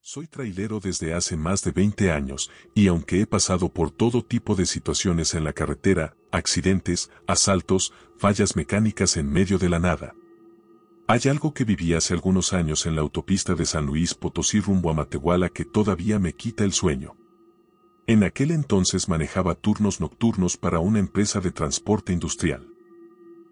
Soy trailero desde hace más de 20 años, y aunque he pasado por todo tipo de situaciones en la carretera, accidentes, asaltos, fallas mecánicas en medio de la nada. Hay algo que viví hace algunos años en la autopista de San Luis Potosí rumbo a Matehuala que todavía me quita el sueño. En aquel entonces manejaba turnos nocturnos para una empresa de transporte industrial.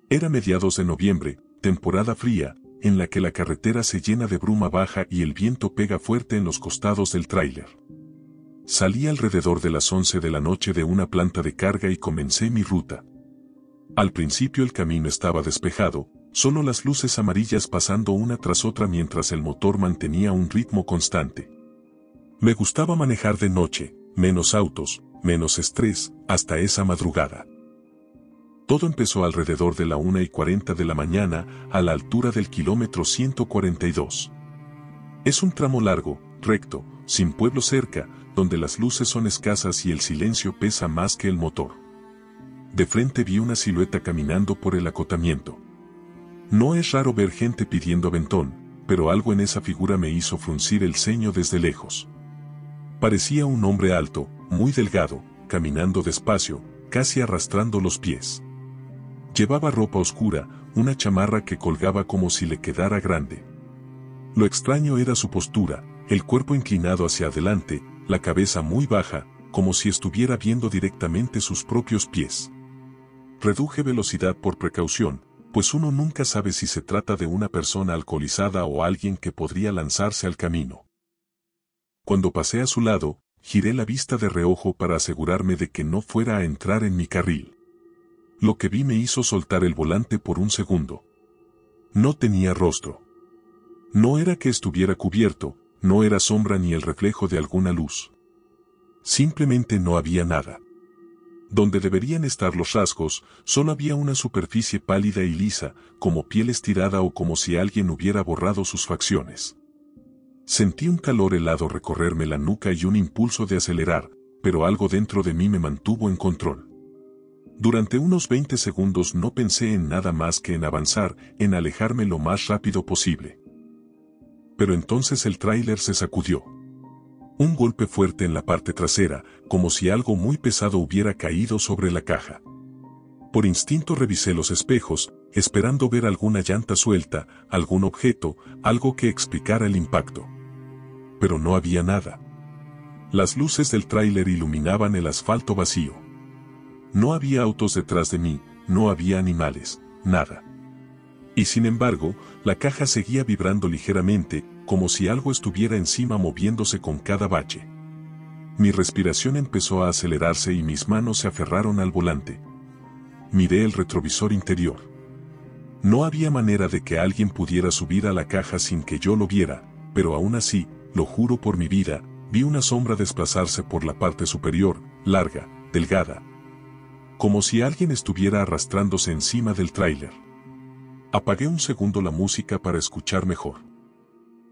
Era mediados de noviembre, temporada fría, en la que la carretera se llena de bruma baja y el viento pega fuerte en los costados del tráiler. Salí alrededor de las 11 de la noche de una planta de carga y comencé mi ruta. Al principio el camino estaba despejado, solo las luces amarillas pasando una tras otra mientras el motor mantenía un ritmo constante. Me gustaba manejar de noche, menos autos, menos estrés, hasta esa madrugada. Todo empezó alrededor de la 1:40 de la mañana, a la altura del kilómetro 142. Es un tramo largo, recto, sin pueblo cerca, donde las luces son escasas y el silencio pesa más que el motor. De frente vi una silueta caminando por el acotamiento. No es raro ver gente pidiendo aventón, pero algo en esa figura me hizo fruncir el ceño desde lejos. Parecía un hombre alto, muy delgado, caminando despacio, casi arrastrando los pies. Llevaba ropa oscura, una chamarra que colgaba como si le quedara grande. Lo extraño era su postura, el cuerpo inclinado hacia adelante, la cabeza muy baja, como si estuviera viendo directamente sus propios pies. Reduje velocidad por precaución, pues uno nunca sabe si se trata de una persona alcoholizada o alguien que podría lanzarse al camino. Cuando pasé a su lado, giré la vista de reojo para asegurarme de que no fuera a entrar en mi carril. Lo que vi me hizo soltar el volante por un segundo. No tenía rostro. No era que estuviera cubierto, no era sombra ni el reflejo de alguna luz. Simplemente no había nada. Donde deberían estar los rasgos, solo había una superficie pálida y lisa, como piel estirada o como si alguien hubiera borrado sus facciones. Sentí un calor helado recorrerme la nuca y un impulso de acelerar, pero algo dentro de mí me mantuvo en control. Durante unos 20 segundos no pensé en nada más que en avanzar, en alejarme lo más rápido posible. Pero entonces el tráiler se sacudió. Un golpe fuerte en la parte trasera, como si algo muy pesado hubiera caído sobre la caja. Por instinto revisé los espejos, esperando ver alguna llanta suelta, algún objeto, algo que explicara el impacto. Pero no había nada. Las luces del tráiler iluminaban el asfalto vacío. No había autos detrás de mí, no había animales, nada. Y sin embargo, la caja seguía vibrando ligeramente, como si algo estuviera encima moviéndose con cada bache. Mi respiración empezó a acelerarse y mis manos se aferraron al volante. Miré el retrovisor interior. No había manera de que alguien pudiera subir a la caja sin que yo lo viera, pero aún así, lo juro por mi vida, vi una sombra desplazarse por la parte superior, larga, delgada, como si alguien estuviera arrastrándose encima del tráiler. Apagué un segundo la música para escuchar mejor.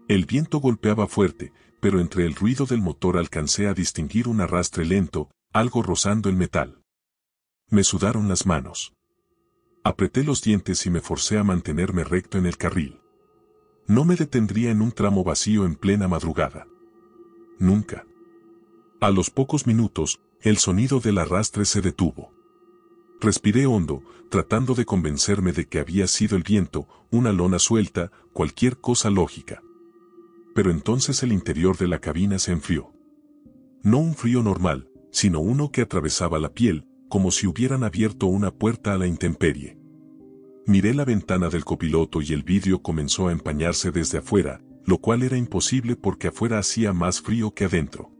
El viento golpeaba fuerte, pero entre el ruido del motor alcancé a distinguir un arrastre lento, algo rozando el metal. Me sudaron las manos. Apreté los dientes y me forcé a mantenerme recto en el carril. No me detendría en un tramo vacío en plena madrugada. Nunca. A los pocos minutos, el sonido del arrastre se detuvo. Respiré hondo, tratando de convencerme de que había sido el viento, una lona suelta, cualquier cosa lógica. Pero entonces el interior de la cabina se enfrió. No un frío normal, sino uno que atravesaba la piel, como si hubieran abierto una puerta a la intemperie. Miré la ventana del copiloto y el vidrio comenzó a empañarse desde afuera, lo cual era imposible porque afuera hacía más frío que adentro.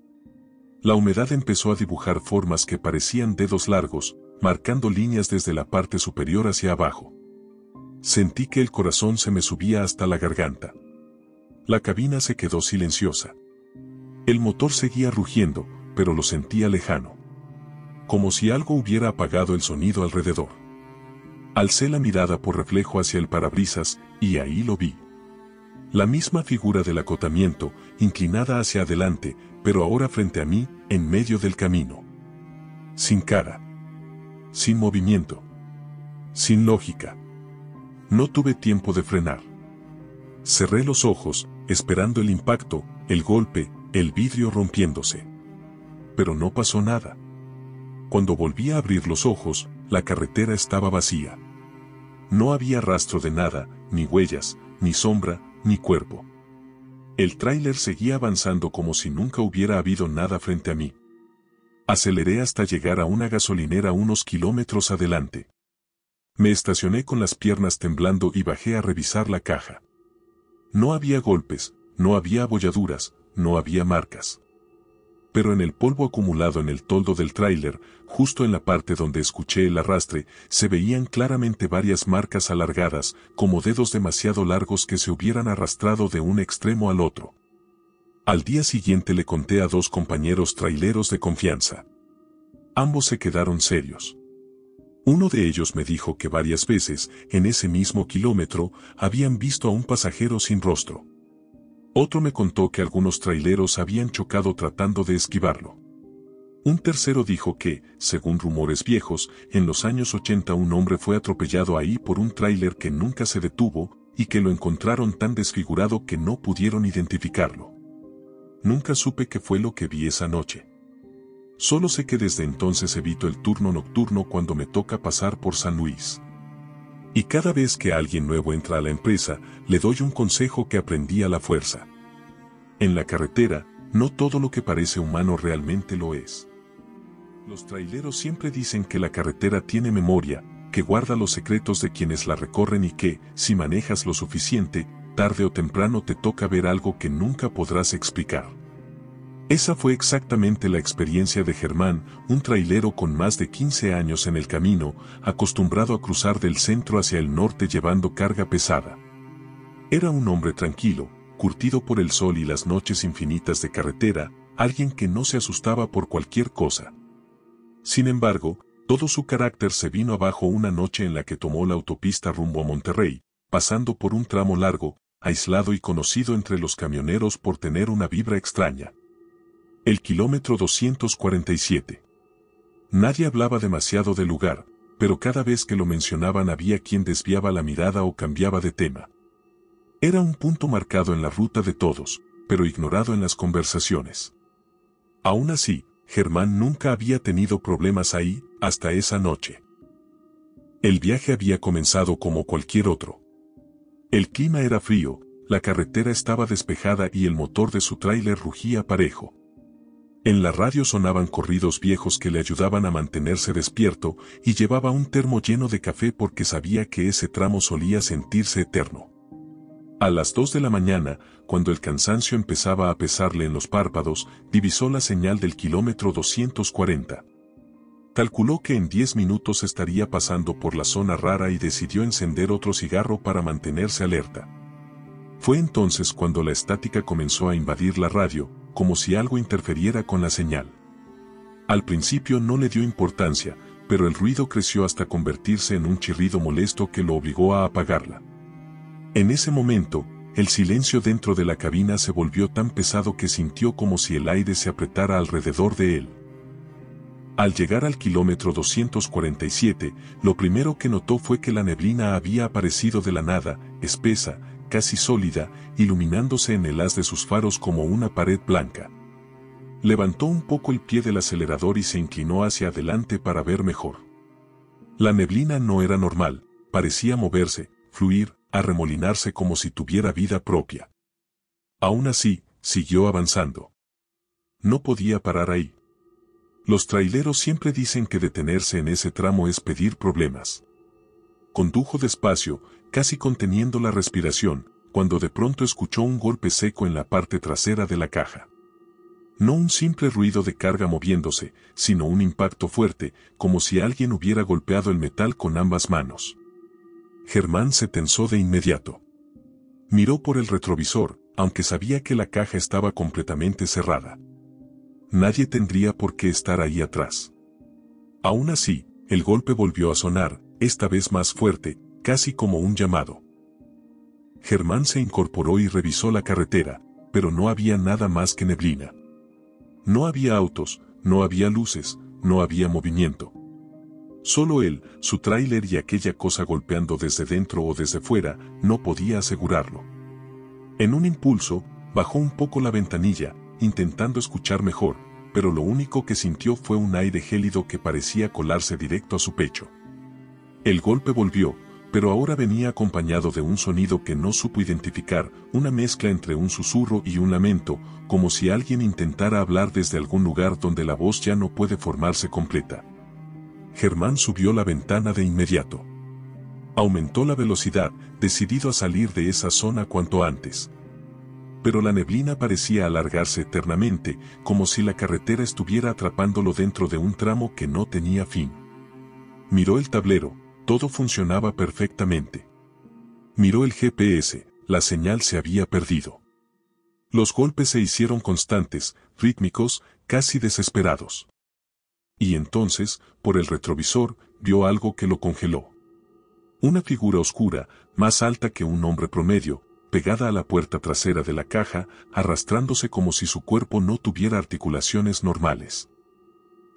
La humedad empezó a dibujar formas que parecían dedos largos, marcando líneas desde la parte superior hacia abajo. Sentí que el corazón se me subía hasta la garganta. La cabina se quedó silenciosa. El motor seguía rugiendo, pero lo sentía lejano. Como si algo hubiera apagado el sonido alrededor. Alcé la mirada por reflejo hacia el parabrisas, y ahí lo vi. La misma figura del acotamiento, inclinada hacia adelante, pero ahora frente a mí, en medio del camino. Sin cara. Sin movimiento. Sin lógica. No tuve tiempo de frenar. Cerré los ojos, esperando el impacto, El golpe, el vidrio rompiéndose. Pero no pasó nada. Cuando volví a abrir los ojos, la carretera estaba vacía. No había rastro de nada, ni huellas, ni sombra, ni cuerpo. El tráiler seguía avanzando como si nunca hubiera habido nada frente a mí. Aceleré hasta llegar a una gasolinera unos kilómetros adelante. Me estacioné con las piernas temblando y bajé a revisar la caja. No había golpes, no había abolladuras, no había marcas. Pero en el polvo acumulado en el toldo del tráiler, justo en la parte donde escuché el arrastre, se veían claramente varias marcas alargadas, como dedos demasiado largos que se hubieran arrastrado de un extremo al otro. Al día siguiente le conté a 2 compañeros traileros de confianza. Ambos se quedaron serios. Uno de ellos me dijo que varias veces, en ese mismo kilómetro, habían visto a un pasajero sin rostro. Otro me contó que algunos traileros habían chocado tratando de esquivarlo. Un tercero dijo que, según rumores viejos, en los años 80 un hombre fue atropellado ahí por un tráiler que nunca se detuvo, y que lo encontraron tan desfigurado que no pudieron identificarlo. Nunca supe qué fue lo que vi esa noche. Solo sé que desde entonces evito el turno nocturno cuando me toca pasar por San Luis. Y cada vez que alguien nuevo entra a la empresa, le doy un consejo que aprendí a la fuerza. En la carretera, no todo lo que parece humano realmente lo es. Los traileros siempre dicen que la carretera tiene memoria, que guarda los secretos de quienes la recorren y que, si manejas lo suficiente, tarde o temprano te toca ver algo que nunca podrás explicar. Esa fue exactamente la experiencia de Germán, un trailero con más de 15 años en el camino, acostumbrado a cruzar del centro hacia el norte llevando carga pesada. Era un hombre tranquilo, curtido por el sol y las noches infinitas de carretera, alguien que no se asustaba por cualquier cosa. Sin embargo, todo su carácter se vino abajo una noche en la que tomó la autopista rumbo a Monterrey, pasando por un tramo largo, aislado y conocido entre los camioneros por tener una vibra extraña. El kilómetro 247. Nadie hablaba demasiado del lugar, pero cada vez que lo mencionaban había quien desviaba la mirada o cambiaba de tema. Era un punto marcado en la ruta de todos, pero ignorado en las conversaciones. Aún así, Germán nunca había tenido problemas ahí, hasta esa noche. El viaje había comenzado como cualquier otro. El clima era frío, la carretera estaba despejada y el motor de su tráiler rugía parejo. En la radio sonaban corridos viejos que le ayudaban a mantenerse despierto y llevaba un termo lleno de café porque sabía que ese tramo solía sentirse eterno. A las 2 de la mañana, cuando el cansancio empezaba a pesarle en los párpados, divisó la señal del kilómetro 240. Calculó que en 10 minutos estaría pasando por la zona rara y decidió encender otro cigarro para mantenerse alerta. Fue entonces cuando la estática comenzó a invadir la radio, como si algo interferiera con la señal. Al principio no le dio importancia, pero el ruido creció hasta convertirse en un chirrido molesto que lo obligó a apagarla. En ese momento, el silencio dentro de la cabina se volvió tan pesado que sintió como si el aire se apretara alrededor de él. Al llegar al kilómetro 247, lo primero que notó fue que la neblina había aparecido de la nada, espesa, casi sólida, iluminándose en el haz de sus faros como una pared blanca. Levantó un poco el pie del acelerador y se inclinó hacia adelante para ver mejor. La neblina no era normal, parecía moverse, fluir, arremolinarse como si tuviera vida propia. Aún así, siguió avanzando. No podía parar ahí. Los traileros siempre dicen que detenerse en ese tramo es pedir problemas. Condujo despacio, casi conteniendo la respiración, cuando de pronto escuchó un golpe seco en la parte trasera de la caja. No un simple ruido de carga moviéndose, sino un impacto fuerte, como si alguien hubiera golpeado el metal con ambas manos. Germán se tensó de inmediato. Miró por el retrovisor, aunque sabía que la caja estaba completamente cerrada. Nadie tendría por qué estar ahí atrás. Aún así, el golpe volvió a sonar, esta vez más fuerte, casi como un llamado. Germán se incorporó y revisó la carretera, pero no había nada más que neblina. No había autos, no había luces, no había movimiento. Solo él, su tráiler y aquella cosa golpeando desde dentro o desde fuera, no podía asegurarlo. En un impulso, Bajó un poco la ventanilla, intentando escuchar mejor, pero lo único que sintió fue un aire gélido que parecía colarse directo a su pecho. El golpe volvió, pero ahora venía acompañado de un sonido que no supo identificar, una mezcla entre un susurro y un lamento, como si alguien intentara hablar desde algún lugar donde la voz ya no puede formarse completa. Germán subió la ventana de inmediato. Aumentó la velocidad, decidido a salir de esa zona cuanto antes. Pero la neblina parecía alargarse eternamente, como si la carretera estuviera atrapándolo dentro de un tramo que no tenía fin. Miró el tablero, todo funcionaba perfectamente. Miró el GPS, la señal se había perdido. Los golpes se hicieron constantes, rítmicos, casi desesperados. Y entonces, por el retrovisor, vio algo que lo congeló. Una figura oscura, más alta que un hombre promedio, pegada a la puerta trasera de la caja, arrastrándose como si su cuerpo no tuviera articulaciones normales.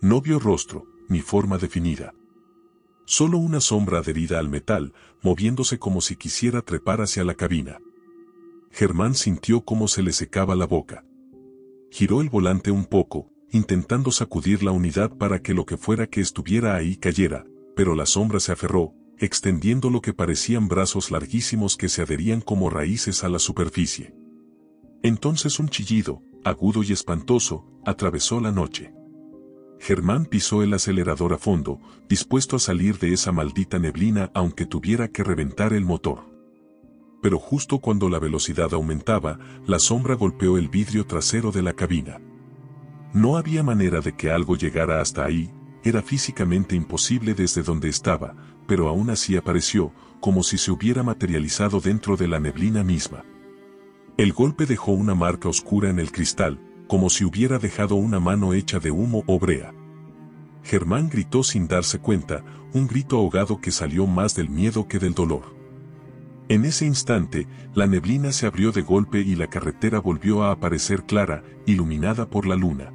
No vio rostro, ni forma definida. Solo una sombra adherida al metal, moviéndose como si quisiera trepar hacia la cabina. Germán sintió cómo se le secaba la boca. Giró el volante un poco, intentando sacudir la unidad para que lo que fuera que estuviera ahí cayera, pero la sombra se aferró, extendiendo lo que parecían brazos larguísimos que se adherían como raíces a la superficie. Entonces un chillido, agudo y espantoso, atravesó la noche. Germán pisó el acelerador a fondo, dispuesto a salir de esa maldita neblina aunque tuviera que reventar el motor. Pero justo cuando la velocidad aumentaba, la sombra golpeó el vidrio trasero de la cabina. No había manera de que algo llegara hasta ahí, era físicamente imposible desde donde estaba, pero aún así apareció, como si se hubiera materializado dentro de la neblina misma. El golpe dejó una marca oscura en el cristal, como si hubiera dejado una mano hecha de humo o brea. Germán gritó sin darse cuenta, un grito ahogado que salió más del miedo que del dolor. En ese instante, la neblina se abrió de golpe y la carretera volvió a aparecer clara, iluminada por la luna.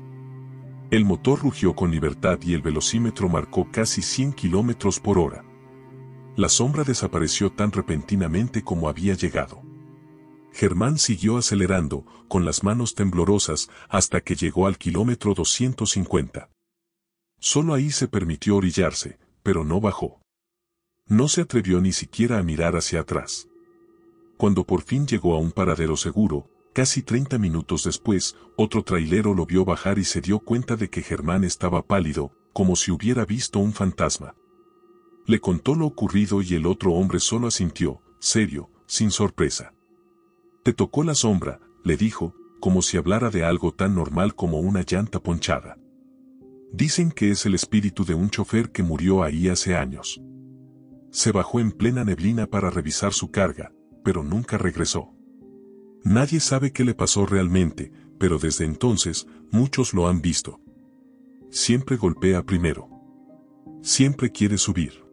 El motor rugió con libertad y el velocímetro marcó casi 100 kilómetros por hora. La sombra desapareció tan repentinamente como había llegado. Germán siguió acelerando, con las manos temblorosas, hasta que llegó al kilómetro 250. Solo ahí se permitió orillarse, pero no bajó. No se atrevió ni siquiera a mirar hacia atrás. Cuando por fin llegó a un paradero seguro, casi 30 minutos después, otro trailero lo vio bajar y se dio cuenta de que Germán estaba pálido, como si hubiera visto un fantasma. Le contó lo ocurrido y el otro hombre solo asintió, serio, sin sorpresa. «Te tocó la sombra», le dijo, como si hablara de algo tan normal como una llanta ponchada. «Dicen que es el espíritu de un chofer que murió ahí hace años. Se bajó en plena neblina para revisar su carga, pero nunca regresó. Nadie sabe qué le pasó realmente, pero desde entonces, muchos lo han visto. Siempre golpea primero. Siempre quiere subir.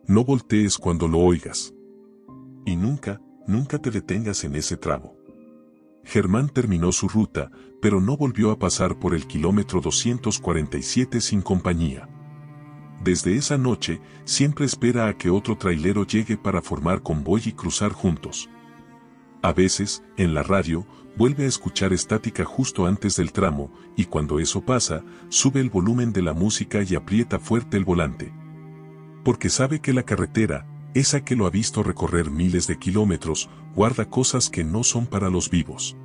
No voltees cuando lo oigas. Y nunca te detengas en ese tramo». Germán terminó su ruta, pero no volvió a pasar por el kilómetro 247 sin compañía. Desde esa noche, siempre espera a que otro trailero llegue para formar convoy y cruzar juntos. A veces, en la radio, vuelve a escuchar estática justo antes del tramo, y cuando eso pasa, sube el volumen de la música y aprieta fuerte el volante. Porque sabe que la carretera, esa que lo ha visto recorrer miles de kilómetros, guarda cosas que no son para los vivos.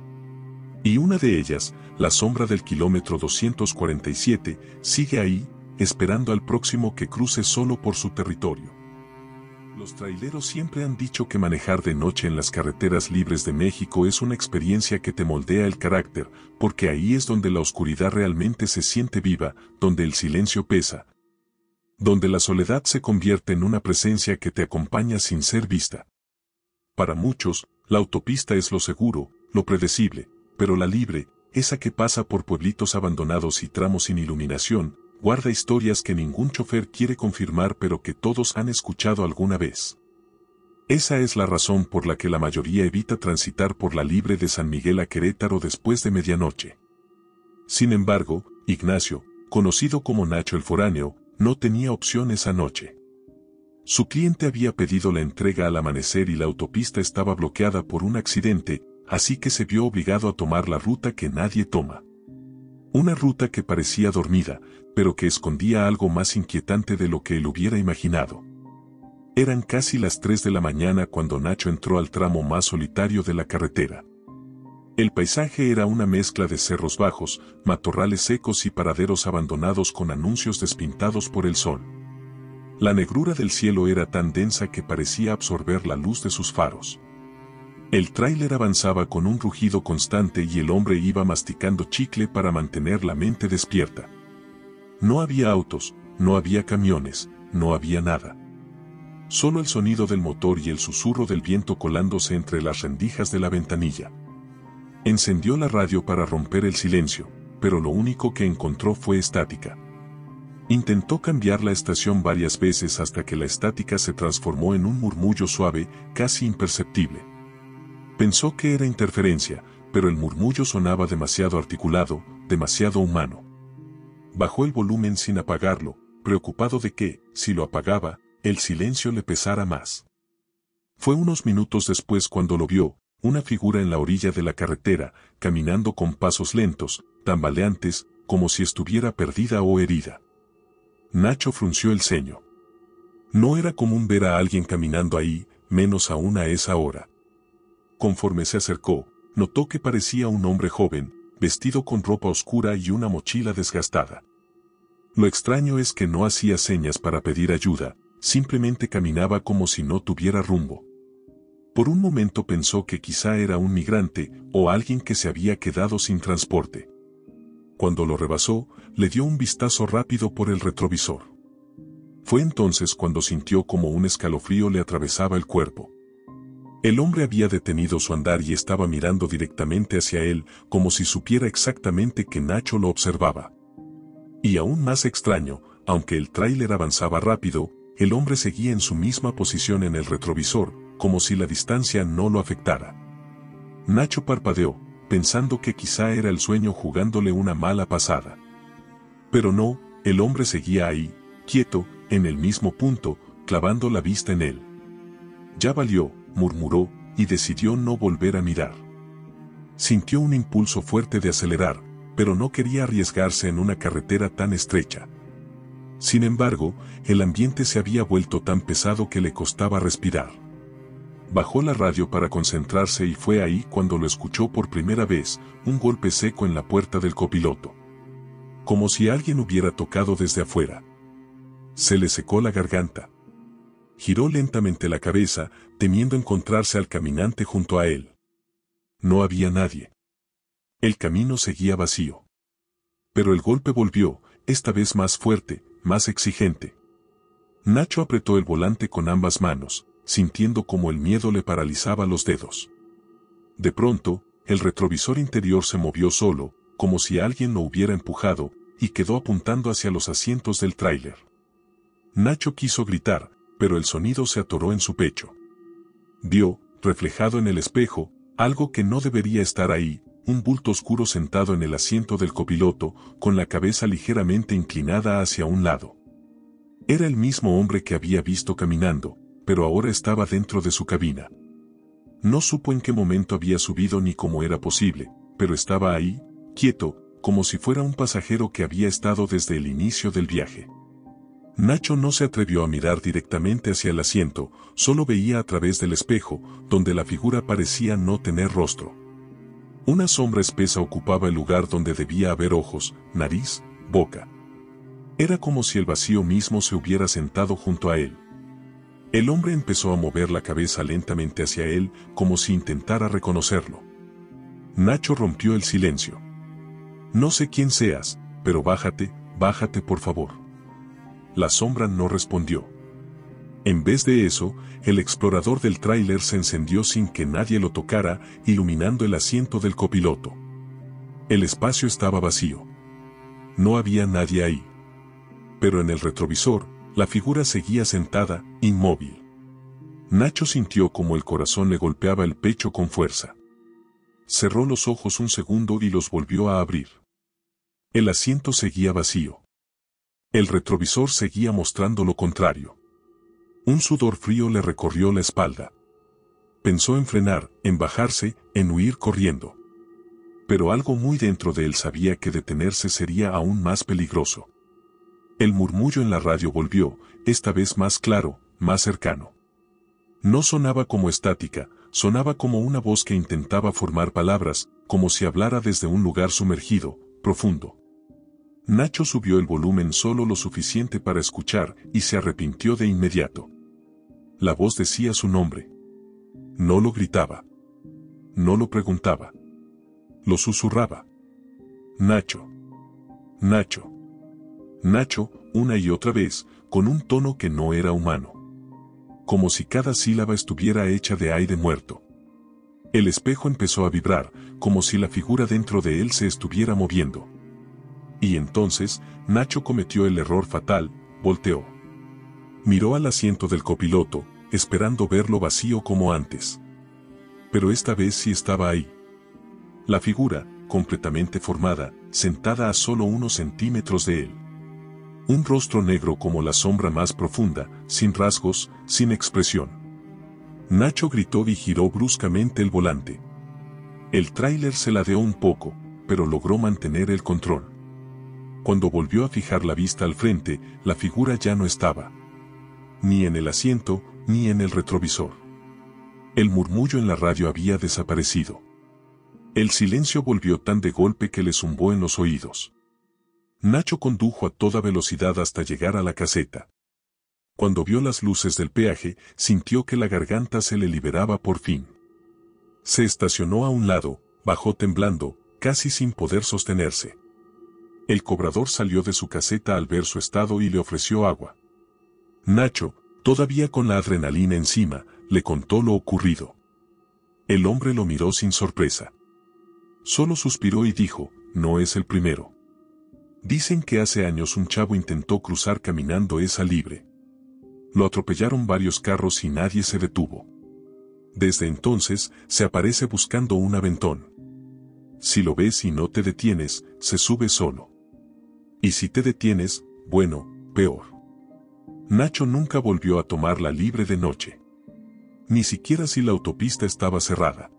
Y una de ellas, la sombra del kilómetro 247, sigue ahí, esperando al próximo que cruce solo por su territorio. Los traileros siempre han dicho que manejar de noche en las carreteras libres de México es una experiencia que te moldea el carácter, porque ahí es donde la oscuridad realmente se siente viva, donde el silencio pesa, donde la soledad se convierte en una presencia que te acompaña sin ser vista. Para muchos, la autopista es lo seguro, lo predecible, pero la libre, esa que pasa por pueblitos abandonados y tramos sin iluminación, guarda historias que ningún chofer quiere confirmar pero que todos han escuchado alguna vez. Esa es la razón por la que la mayoría evita transitar por la libre de San Miguel a Querétaro después de medianoche. Sin embargo, Ignacio, conocido como Nacho el Foráneo, no tenía opción esa noche. Su cliente había pedido la entrega al amanecer y la autopista estaba bloqueada por un accidente, así que se vio obligado a tomar la ruta que nadie toma. Una ruta que parecía dormida, pero que escondía algo más inquietante de lo que él hubiera imaginado. Eran casi las 3 de la mañana cuando Nacho entró al tramo más solitario de la carretera. El paisaje era una mezcla de cerros bajos, matorrales secos y paraderos abandonados con anuncios despintados por el sol. La negrura del cielo era tan densa que parecía absorber la luz de sus faros. El tráiler avanzaba con un rugido constante y el hombre iba masticando chicle para mantener la mente despierta. No había autos, no había camiones, no había nada. Solo el sonido del motor y el susurro del viento colándose entre las rendijas de la ventanilla. Encendió la radio para romper el silencio, pero lo único que encontró fue estática. Intentó cambiar la estación varias veces hasta que la estática se transformó en un murmullo suave, casi imperceptible. Pensó que era interferencia, pero el murmullo sonaba demasiado articulado, demasiado humano. Bajó el volumen sin apagarlo, preocupado de que, si lo apagaba, el silencio le pesara más. Fue unos minutos después cuando lo vio, una figura en la orilla de la carretera, caminando con pasos lentos, tambaleantes, como si estuviera perdida o herida. Nacho frunció el ceño. No era común ver a alguien caminando ahí, menos aún a esa hora. Conforme se acercó, notó que parecía un hombre joven, vestido con ropa oscura y una mochila desgastada. Lo extraño es que no hacía señas para pedir ayuda, simplemente caminaba como si no tuviera rumbo. Por un momento pensó que quizá era un migrante o alguien que se había quedado sin transporte. Cuando lo rebasó, le dio un vistazo rápido por el retrovisor. Fue entonces cuando sintió como un escalofrío le atravesaba el cuerpo. El hombre había detenido su andar y estaba mirando directamente hacia él, como si supiera exactamente que Nacho lo observaba. Y aún más extraño, aunque el tráiler avanzaba rápido, el hombre seguía en su misma posición en el retrovisor, como si la distancia no lo afectara. Nacho parpadeó, pensando que quizá era el sueño jugándole una mala pasada. Pero no, el hombre seguía ahí, quieto, en el mismo punto, clavando la vista en él. Ya valió, murmuró, y decidió no volver a mirar. Sintió un impulso fuerte de acelerar, pero no quería arriesgarse en una carretera tan estrecha. Sin embargo, el ambiente se había vuelto tan pesado que le costaba respirar. Bajó la radio para concentrarse y fue ahí cuando lo escuchó por primera vez, un golpe seco en la puerta del copiloto. Como si alguien hubiera tocado desde afuera. Se le secó la garganta. Giró lentamente la cabeza, temiendo encontrarse al caminante junto a él. No había nadie. El camino seguía vacío. Pero el golpe volvió, esta vez más fuerte, más exigente. Nacho apretó el volante con ambas manos, sintiendo como el miedo le paralizaba los dedos. De pronto, el retrovisor interior se movió solo, como si alguien lo hubiera empujado, y quedó apuntando hacia los asientos del tráiler. Nacho quiso gritar, pero el sonido se atoró en su pecho. Vio, reflejado en el espejo, algo que no debería estar ahí, un bulto oscuro sentado en el asiento del copiloto, con la cabeza ligeramente inclinada hacia un lado. Era el mismo hombre que había visto caminando, pero ahora estaba dentro de su cabina. No supo en qué momento había subido ni cómo era posible, pero estaba ahí, quieto, como si fuera un pasajero que había estado desde el inicio del viaje. Nacho no se atrevió a mirar directamente hacia el asiento, solo veía a través del espejo, donde la figura parecía no tener rostro. Una sombra espesa ocupaba el lugar donde debía haber ojos, nariz, boca. Era como si el vacío mismo se hubiera sentado junto a él. El hombre empezó a mover la cabeza lentamente hacia él, como si intentara reconocerlo. Nacho rompió el silencio. No sé quién seas, pero bájate, bájate por favor. La sombra no respondió. En vez de eso, el explorador del tráiler se encendió sin que nadie lo tocara, iluminando el asiento del copiloto. El espacio estaba vacío. No había nadie ahí. Pero en el retrovisor, la figura seguía sentada, inmóvil. Nacho sintió como el corazón le golpeaba el pecho con fuerza. Cerró los ojos un segundo y los volvió a abrir. El asiento seguía vacío. El retrovisor seguía mostrando lo contrario. Un sudor frío le recorrió la espalda. Pensó en frenar, en bajarse, en huir corriendo. Pero algo muy dentro de él sabía que detenerse sería aún más peligroso. El murmullo en la radio volvió, esta vez más claro, más cercano. No sonaba como estática, sonaba como una voz que intentaba formar palabras, como si hablara desde un lugar sumergido, profundo. Nacho subió el volumen solo lo suficiente para escuchar y se arrepintió de inmediato. La voz decía su nombre. No lo gritaba. No lo preguntaba. Lo susurraba. Nacho. Nacho. Nacho, una y otra vez, con un tono que no era humano. Como si cada sílaba estuviera hecha de aire muerto. El espejo empezó a vibrar, como si la figura dentro de él se estuviera moviendo. Y entonces, Nacho cometió el error fatal, volteó. Miró al asiento del copiloto, esperando verlo vacío como antes. Pero esta vez sí estaba ahí. La figura, completamente formada, sentada a solo unos centímetros de él. Un rostro negro como la sombra más profunda, sin rasgos, sin expresión. Nacho gritó y giró bruscamente el volante. El tráiler se ladeó un poco, pero logró mantener el control. Cuando volvió a fijar la vista al frente, la figura ya no estaba. Ni en el asiento, ni en el retrovisor. El murmullo en la radio había desaparecido. El silencio volvió tan de golpe que le zumbó en los oídos. Nacho condujo a toda velocidad hasta llegar a la caseta. Cuando vio las luces del peaje, sintió que la garganta se le liberaba por fin. Se estacionó a un lado, bajó temblando, casi sin poder sostenerse. El cobrador salió de su caseta al ver su estado y le ofreció agua. Nacho, todavía con la adrenalina encima, le contó lo ocurrido. El hombre lo miró sin sorpresa. Solo suspiró y dijo, no es el primero. Dicen que hace años un chavo intentó cruzar caminando esa libre. Lo atropellaron varios carros y nadie se detuvo. Desde entonces, se aparece buscando un aventón. Si lo ves y no te detienes, se sube solo. Y si te detienes, bueno, peor. Nacho nunca volvió a tomar la libre de noche. Ni siquiera si la autopista estaba cerrada.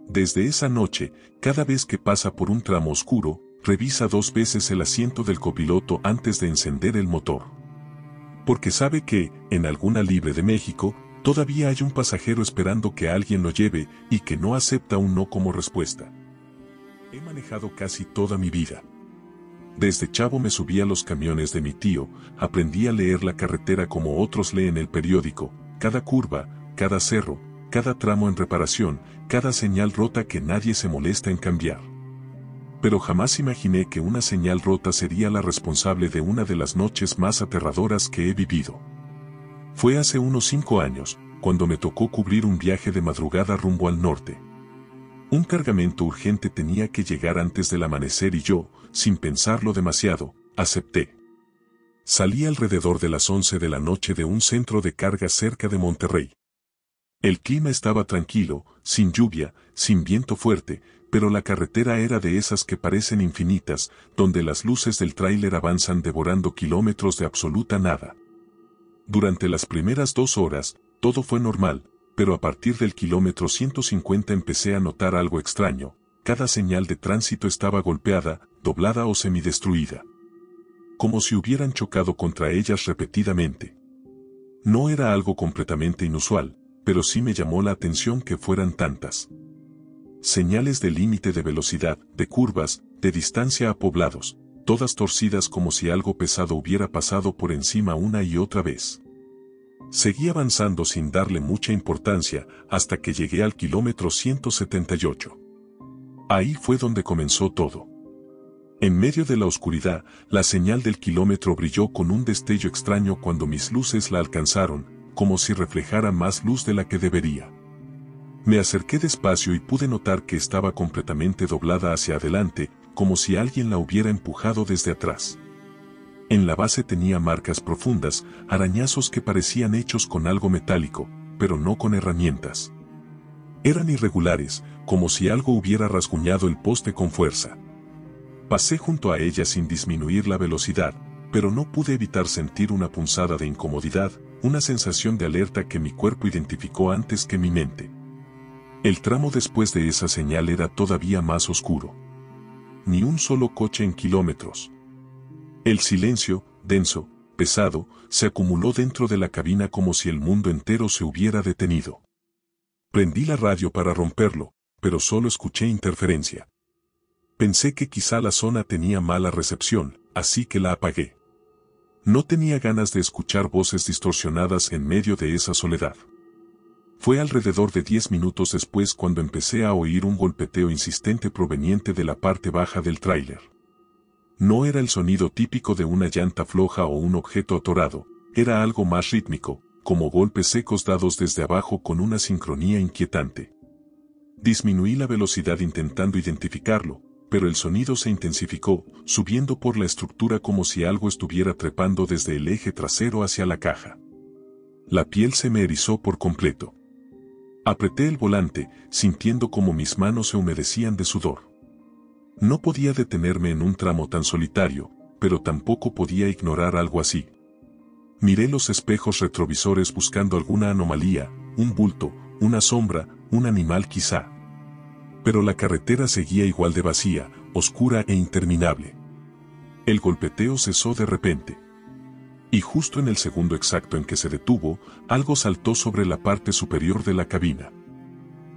Desde esa noche, cada vez que pasa por un tramo oscuro, revisa 2 veces el asiento del copiloto antes de encender el motor. Porque sabe que, en alguna libre de México, todavía hay un pasajero esperando que alguien lo lleve y que no acepta un no como respuesta. He manejado casi toda mi vida. Desde chavo me subí a los camiones de mi tío, aprendí a leer la carretera como otros leen el periódico, cada curva, cada cerro, cada tramo en reparación, cada señal rota que nadie se molesta en cambiar. Pero jamás imaginé que una señal rota sería la responsable de una de las noches más aterradoras que he vivido. Fue hace unos 5 años, cuando me tocó cubrir un viaje de madrugada rumbo al norte. Un cargamento urgente tenía que llegar antes del amanecer y yo, sin pensarlo demasiado, acepté. Salí alrededor de las 11 de la noche de un centro de carga cerca de Monterrey. El clima estaba tranquilo, sin lluvia, sin viento fuerte, pero la carretera era de esas que parecen infinitas, donde las luces del tráiler avanzan devorando kilómetros de absoluta nada. Durante las primeras 2 horas, todo fue normal, pero a partir del kilómetro 150 empecé a notar algo extraño. Cada señal de tránsito estaba golpeada, doblada o semidestruida. Como si hubieran chocado contra ellas repetidamente. No era algo completamente inusual, pero sí me llamó la atención que fueran tantas. Señales de límite de velocidad, de curvas, de distancia a poblados, todas torcidas como si algo pesado hubiera pasado por encima una y otra vez. Seguí avanzando sin darle mucha importancia hasta que llegué al kilómetro 178. Ahí fue donde comenzó todo. En medio de la oscuridad, la señal del kilómetro brilló con un destello extraño cuando mis luces la alcanzaron, como si reflejara más luz de la que debería. Me acerqué despacio y pude notar que estaba completamente doblada hacia adelante, como si alguien la hubiera empujado desde atrás. En la base tenía marcas profundas, arañazos que parecían hechos con algo metálico, pero no con herramientas. Eran irregulares, como si algo hubiera rasguñado el poste con fuerza. Pasé junto a ella sin disminuir la velocidad, pero no pude evitar sentir una punzada de incomodidad, una sensación de alerta que mi cuerpo identificó antes que mi mente. El tramo después de esa señal era todavía más oscuro. Ni un solo coche en kilómetros. El silencio, denso, pesado, se acumuló dentro de la cabina como si el mundo entero se hubiera detenido. Prendí la radio para romperlo, pero solo escuché interferencia. Pensé que quizá la zona tenía mala recepción, así que la apagué. No tenía ganas de escuchar voces distorsionadas en medio de esa soledad. Fue alrededor de 10 minutos después cuando empecé a oír un golpeteo insistente proveniente de la parte baja del tráiler. No era el sonido típico de una llanta floja o un objeto atorado, era algo más rítmico, como golpes secos dados desde abajo con una sincronía inquietante. Disminuí la velocidad intentando identificarlo, pero el sonido se intensificó, subiendo por la estructura como si algo estuviera trepando desde el eje trasero hacia la caja. La piel se me erizó por completo. Apreté el volante, sintiendo como mis manos se humedecían de sudor. No podía detenerme en un tramo tan solitario, pero tampoco podía ignorar algo así. Miré los espejos retrovisores buscando alguna anomalía, un bulto, una sombra, un animal quizá. Pero la carretera seguía igual de vacía, oscura e interminable. El golpeteo cesó de repente. Y justo en el segundo exacto en que se detuvo, algo saltó sobre la parte superior de la cabina.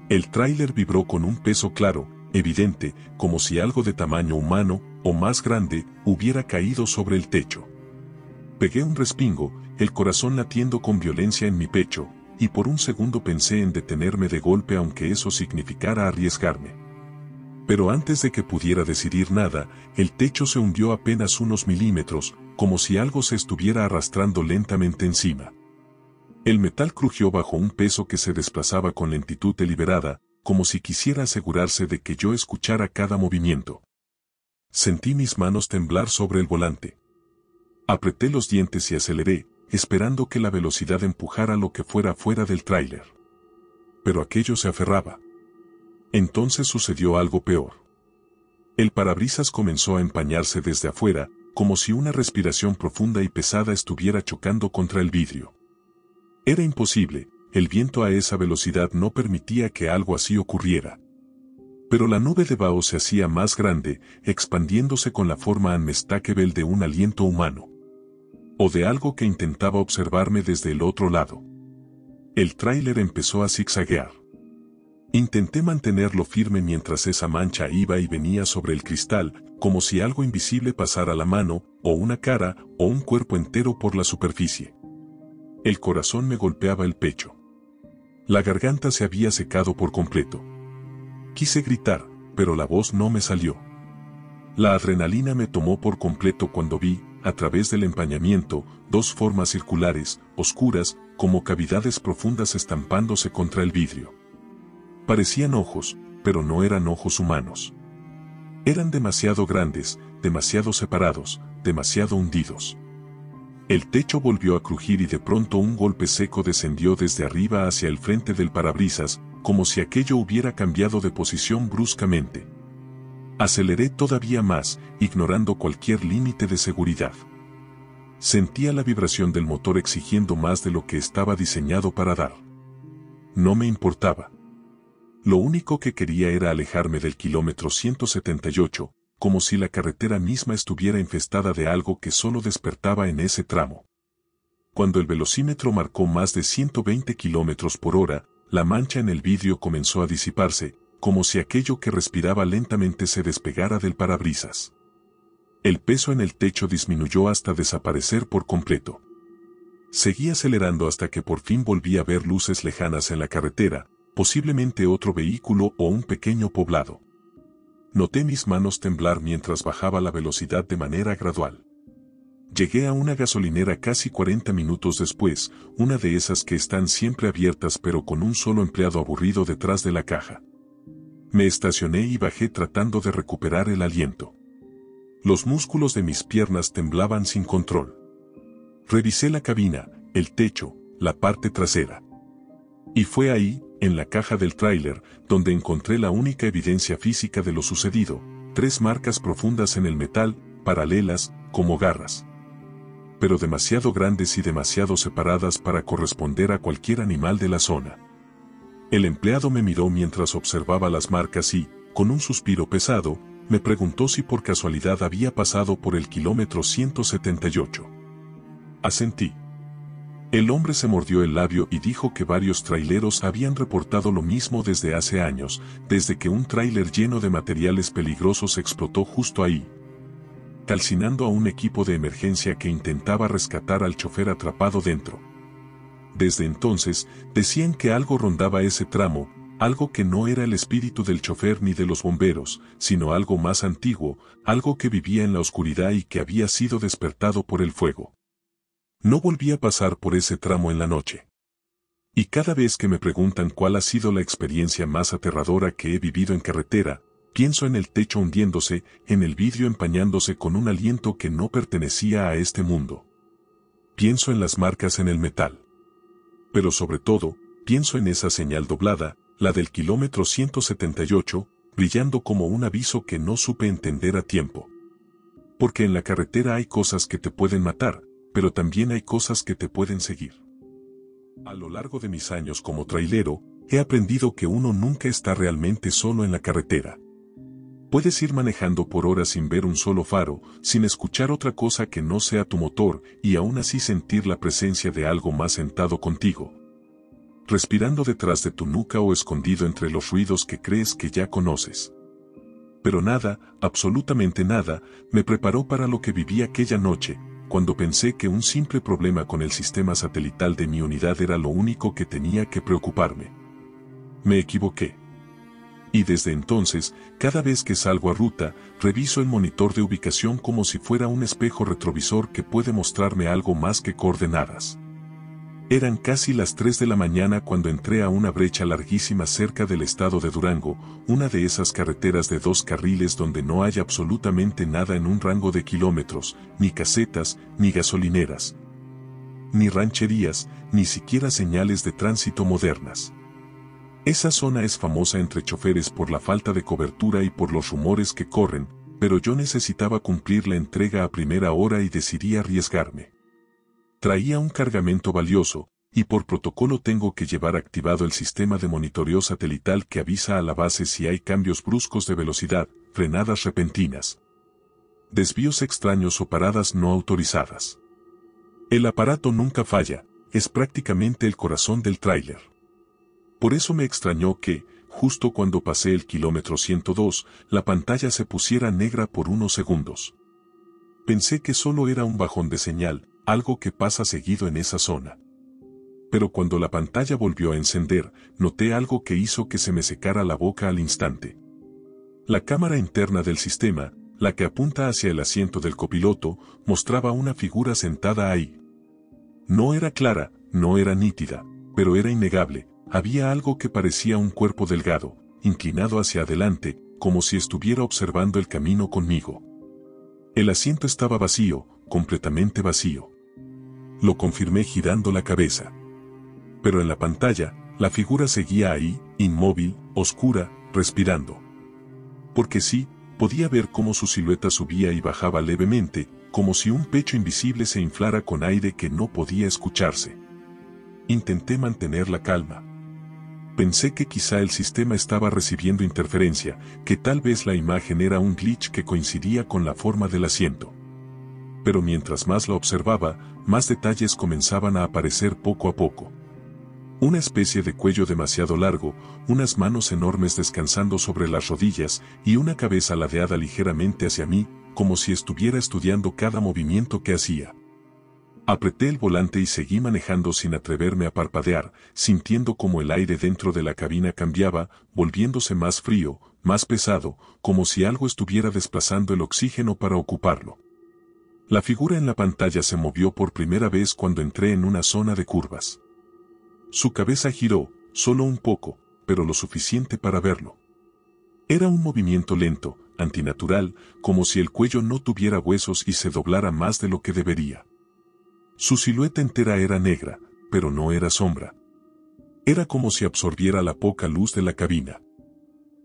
El tráiler vibró con un peso claro, evidente, como si algo de tamaño humano, o más grande, hubiera caído sobre el techo. Pegué un respingo, el corazón latiendo con violencia en mi pecho, y por un segundo pensé en detenerme de golpe aunque eso significara arriesgarme. Pero antes de que pudiera decidir nada, el techo se hundió apenas unos milímetros, como si algo se estuviera arrastrando lentamente encima. El metal crujió bajo un peso que se desplazaba con lentitud deliberada, como si quisiera asegurarse de que yo escuchara cada movimiento. Sentí mis manos temblar sobre el volante. Apreté los dientes y aceleré, esperando que la velocidad empujara lo que fuera fuera del tráiler. Pero aquello se aferraba. Entonces sucedió algo peor. El parabrisas comenzó a empañarse desde afuera, como si una respiración profunda y pesada estuviera chocando contra el vidrio. Era imposible, el viento a esa velocidad no permitía que algo así ocurriera. Pero la nube de vaho se hacía más grande, expandiéndose con la forma unmistakable de un aliento humano. O de algo que intentaba observarme desde el otro lado. El tráiler empezó a zigzaguear. Intenté mantenerlo firme mientras esa mancha iba y venía sobre el cristal, como si algo invisible pasara la mano, o una cara, o un cuerpo entero por la superficie. El corazón me golpeaba el pecho. La garganta se había secado por completo. Quise gritar, pero la voz no me salió. La adrenalina me tomó por completo cuando vi, a través del empañamiento, dos formas circulares, oscuras, como cavidades profundas estampándose contra el vidrio. Parecían ojos, pero no eran ojos humanos. Eran demasiado grandes, demasiado separados, demasiado hundidos. El techo volvió a crujir y de pronto un golpe seco descendió desde arriba hacia el frente del parabrisas, como si aquello hubiera cambiado de posición bruscamente. Aceleré todavía más, ignorando cualquier límite de seguridad. Sentía la vibración del motor exigiendo más de lo que estaba diseñado para dar. No me importaba. Lo único que quería era alejarme del kilómetro 178, como si la carretera misma estuviera infestada de algo que solo despertaba en ese tramo. Cuando el velocímetro marcó más de 120 kilómetros por hora, la mancha en el vidrio comenzó a disiparse, como si aquello que respiraba lentamente se despegara del parabrisas. El peso en el techo disminuyó hasta desaparecer por completo. Seguí acelerando hasta que por fin volví a ver luces lejanas en la carretera, posiblemente otro vehículo o un pequeño poblado. Noté mis manos temblar mientras bajaba la velocidad de manera gradual. Llegué a una gasolinera casi 40 minutos después, una de esas que están siempre abiertas pero con un solo empleado aburrido detrás de la caja. Me estacioné y bajé tratando de recuperar el aliento. Los músculos de mis piernas temblaban sin control. Revisé la cabina, el techo, la parte trasera. Y fue ahí, en la caja del tráiler, donde encontré la única evidencia física de lo sucedido, 3 marcas profundas en el metal, paralelas, como garras. pero demasiado grandes y demasiado separadas para corresponder a cualquier animal de la zona. El empleado me miró mientras observaba las marcas y, con un suspiro pesado, me preguntó si por casualidad había pasado por el kilómetro 178. Asentí. El hombre se mordió el labio y dijo que varios traileros habían reportado lo mismo desde hace años, desde que un tráiler lleno de materiales peligrosos explotó justo ahí, calcinando a un equipo de emergencia que intentaba rescatar al chofer atrapado dentro. Desde entonces, decían que algo rondaba ese tramo, algo que no era el espíritu del chofer ni de los bomberos, sino algo más antiguo, algo que vivía en la oscuridad y que había sido despertado por el fuego. No volví a pasar por ese tramo en la noche. Y cada vez que me preguntan cuál ha sido la experiencia más aterradora que he vivido en carretera, pienso en el techo hundiéndose, en el vidrio empañándose con un aliento que no pertenecía a este mundo. Pienso en las marcas en el metal. Pero sobre todo, pienso en esa señal doblada, la del kilómetro 178, brillando como un aviso que no supe entender a tiempo. Porque en la carretera hay cosas que te pueden matar, pero también hay cosas que te pueden seguir. A lo largo de mis años como trailero, he aprendido que uno nunca está realmente solo en la carretera. Puedes ir manejando por horas sin ver un solo faro, sin escuchar otra cosa que no sea tu motor, y aún así sentir la presencia de algo más sentado contigo, respirando detrás de tu nuca o escondido entre los ruidos que crees que ya conoces. Pero nada, absolutamente nada, me preparó para lo que viví aquella noche, cuando pensé que un simple problema con el sistema satelital de mi unidad era lo único que tenía que preocuparme. Me equivoqué. Y desde entonces, cada vez que salgo a ruta, reviso el monitor de ubicación como si fuera un espejo retrovisor que puede mostrarme algo más que coordenadas. Eran casi las 3 de la mañana cuando entré a una brecha larguísima cerca del estado de Durango, una de esas carreteras de 2 carriles donde no hay absolutamente nada en un rango de kilómetros, ni casetas, ni gasolineras, ni rancherías, ni siquiera señales de tránsito modernas. Esa zona es famosa entre choferes por la falta de cobertura y por los rumores que corren, pero yo necesitaba cumplir la entrega a primera hora y decidí arriesgarme. Traía un cargamento valioso, y por protocolo tengo que llevar activado el sistema de monitoreo satelital que avisa a la base si hay cambios bruscos de velocidad, frenadas repentinas, desvíos extraños o paradas no autorizadas. El aparato nunca falla, es prácticamente el corazón del tráiler. Por eso me extrañó que, justo cuando pasé el kilómetro 102, la pantalla se pusiera negra por unos segundos. Pensé que solo era un bajón de señal, algo que pasa seguido en esa zona. Pero cuando la pantalla volvió a encender, noté algo que hizo que se me secara la boca al instante. La cámara interna del sistema, la que apunta hacia el asiento del copiloto, mostraba una figura sentada ahí. No era clara, no era nítida, pero era innegable. Había algo que parecía un cuerpo delgado, inclinado hacia adelante, como si estuviera observando el camino conmigo. El asiento estaba vacío, completamente vacío. Lo confirmé girando la cabeza. Pero en la pantalla, la figura seguía ahí, inmóvil, oscura, respirando. Porque sí, podía ver cómo su silueta subía y bajaba levemente, como si un pecho invisible se inflara con aire que no podía escucharse. Intenté mantener la calma. Pensé que quizá el sistema estaba recibiendo interferencia, que tal vez la imagen era un glitch que coincidía con la forma del asiento. Pero mientras más la observaba, más detalles comenzaban a aparecer poco a poco. Una especie de cuello demasiado largo, unas manos enormes descansando sobre las rodillas y una cabeza ladeada ligeramente hacia mí, como si estuviera estudiando cada movimiento que hacía. Apreté el volante y seguí manejando sin atreverme a parpadear, sintiendo como el aire dentro de la cabina cambiaba, volviéndose más frío, más pesado, como si algo estuviera desplazando el oxígeno para ocuparlo. La figura en la pantalla se movió por primera vez cuando entré en una zona de curvas. Su cabeza giró, solo un poco, pero lo suficiente para verlo. Era un movimiento lento, antinatural, como si el cuello no tuviera huesos y se doblara más de lo que debería. Su silueta entera era negra, pero no era sombra. Era como si absorbiera la poca luz de la cabina.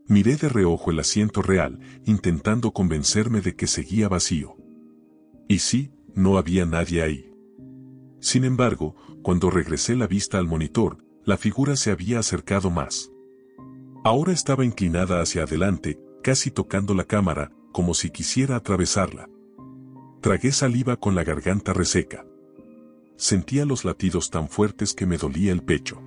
Miré de reojo el asiento real, intentando convencerme de que seguía vacío. Y sí, no había nadie ahí. Sin embargo, cuando regresé la vista al monitor, la figura se había acercado más. Ahora estaba inclinada hacia adelante, casi tocando la cámara, como si quisiera atravesarla. Tragué saliva con la garganta reseca. Sentía los latidos tan fuertes que me dolía el pecho.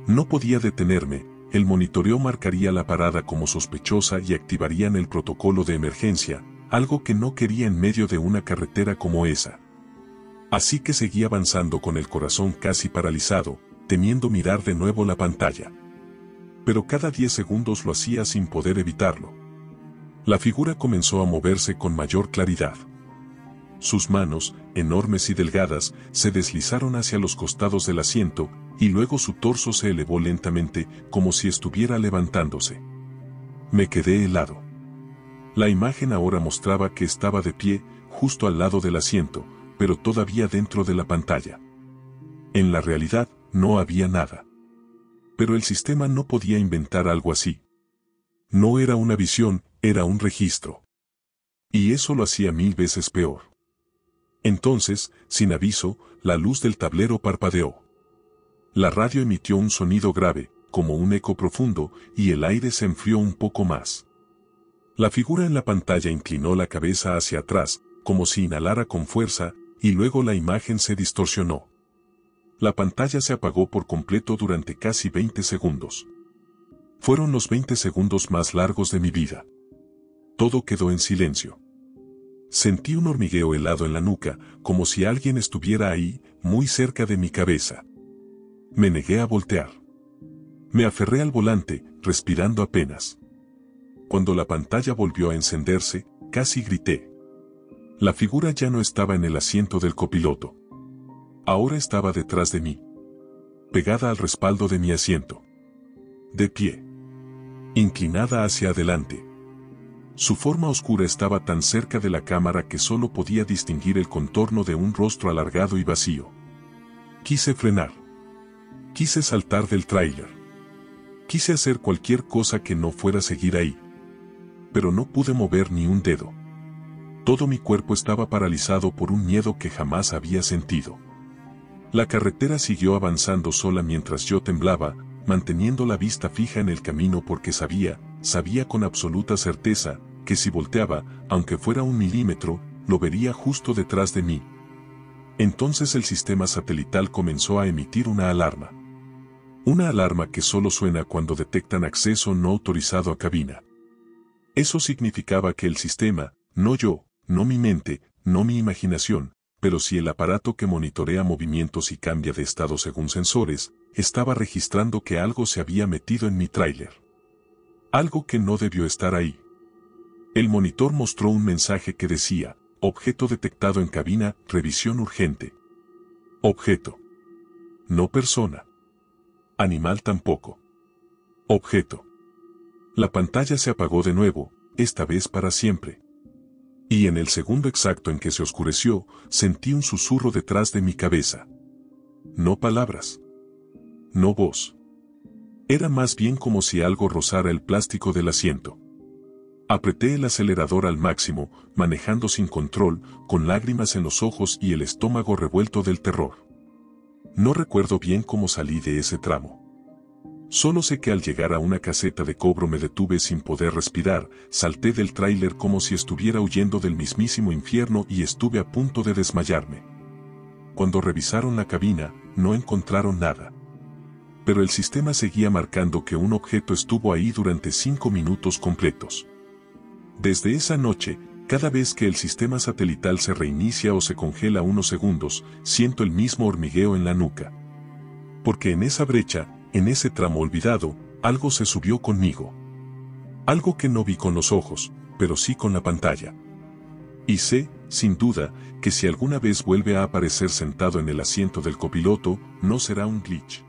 No podía detenerme, el monitoreo marcaría la parada como sospechosa y activarían el protocolo de emergencia, algo que no quería en medio de una carretera como esa. Así que seguí avanzando con el corazón casi paralizado, temiendo mirar de nuevo la pantalla. Pero cada 10 segundos lo hacía sin poder evitarlo. La figura comenzó a moverse con mayor claridad. Sus manos, enormes y delgadas, se deslizaron hacia los costados del asiento, y luego su torso se elevó lentamente, como si estuviera levantándose. Me quedé helado. La imagen ahora mostraba que estaba de pie, justo al lado del asiento, pero todavía dentro de la pantalla. En la realidad, no había nada. Pero el sistema no podía inventar algo así. No era una visión, era un registro. Y eso lo hacía 1000 veces peor. Entonces, sin aviso, la luz del tablero parpadeó. La radio emitió un sonido grave, como un eco profundo, y el aire se enfrió un poco más. La figura en la pantalla inclinó la cabeza hacia atrás, como si inhalara con fuerza, y luego la imagen se distorsionó. La pantalla se apagó por completo durante casi 20 segundos. Fueron los 20 segundos más largos de mi vida. Todo quedó en silencio. Sentí un hormigueo helado en la nuca, como si alguien estuviera ahí, muy cerca de mi cabeza. Me negué a voltear. Me aferré al volante, respirando apenas. Cuando la pantalla volvió a encenderse, casi grité. La figura ya no estaba en el asiento del copiloto. Ahora estaba detrás de mí, pegada al respaldo de mi asiento. De pie. Inclinada hacia adelante. Su forma oscura estaba tan cerca de la cámara que solo podía distinguir el contorno de un rostro alargado y vacío. Quise frenar. Quise saltar del tráiler. Quise hacer cualquier cosa que no fuera seguir ahí. Pero no pude mover ni un dedo. Todo mi cuerpo estaba paralizado por un miedo que jamás había sentido. La carretera siguió avanzando sola mientras yo temblaba, manteniendo la vista fija en el camino porque sabía con absoluta certeza, que si volteaba, aunque fuera 1 milímetro, lo vería justo detrás de mí. Entonces el sistema satelital comenzó a emitir una alarma. Una alarma que solo suena cuando detectan acceso no autorizado a cabina. Eso significaba que el sistema, no yo, no mi mente, no mi imaginación, pero sí el aparato que monitorea movimientos y cambia de estado según sensores, estaba registrando que algo se había metido en mi tráiler. Algo que no debió estar ahí. El monitor mostró un mensaje que decía, objeto detectado en cabina, revisión urgente. Objeto. No persona. Animal tampoco. Objeto. La pantalla se apagó de nuevo, esta vez para siempre. Y en el segundo exacto en que se oscureció, sentí un susurro detrás de mi cabeza. No palabras. No voz. Era más bien como si algo rozara el plástico del asiento. Apreté el acelerador al máximo, manejando sin control, con lágrimas en los ojos y el estómago revuelto del terror. No recuerdo bien cómo salí de ese tramo. Solo sé que al llegar a una caseta de cobro me detuve sin poder respirar, salté del tráiler como si estuviera huyendo del mismísimo infierno y estuve a punto de desmayarme. Cuando revisaron la cabina, no encontraron nada. Pero el sistema seguía marcando que un objeto estuvo ahí durante 5 minutos completos. Desde esa noche, cada vez que el sistema satelital se reinicia o se congela unos segundos, siento el mismo hormigueo en la nuca. Porque en esa brecha, en ese tramo olvidado, algo se subió conmigo. Algo que no vi con los ojos, pero sí con la pantalla. Y sé, sin duda, que si alguna vez vuelve a aparecer sentado en el asiento del copiloto, no será un glitch.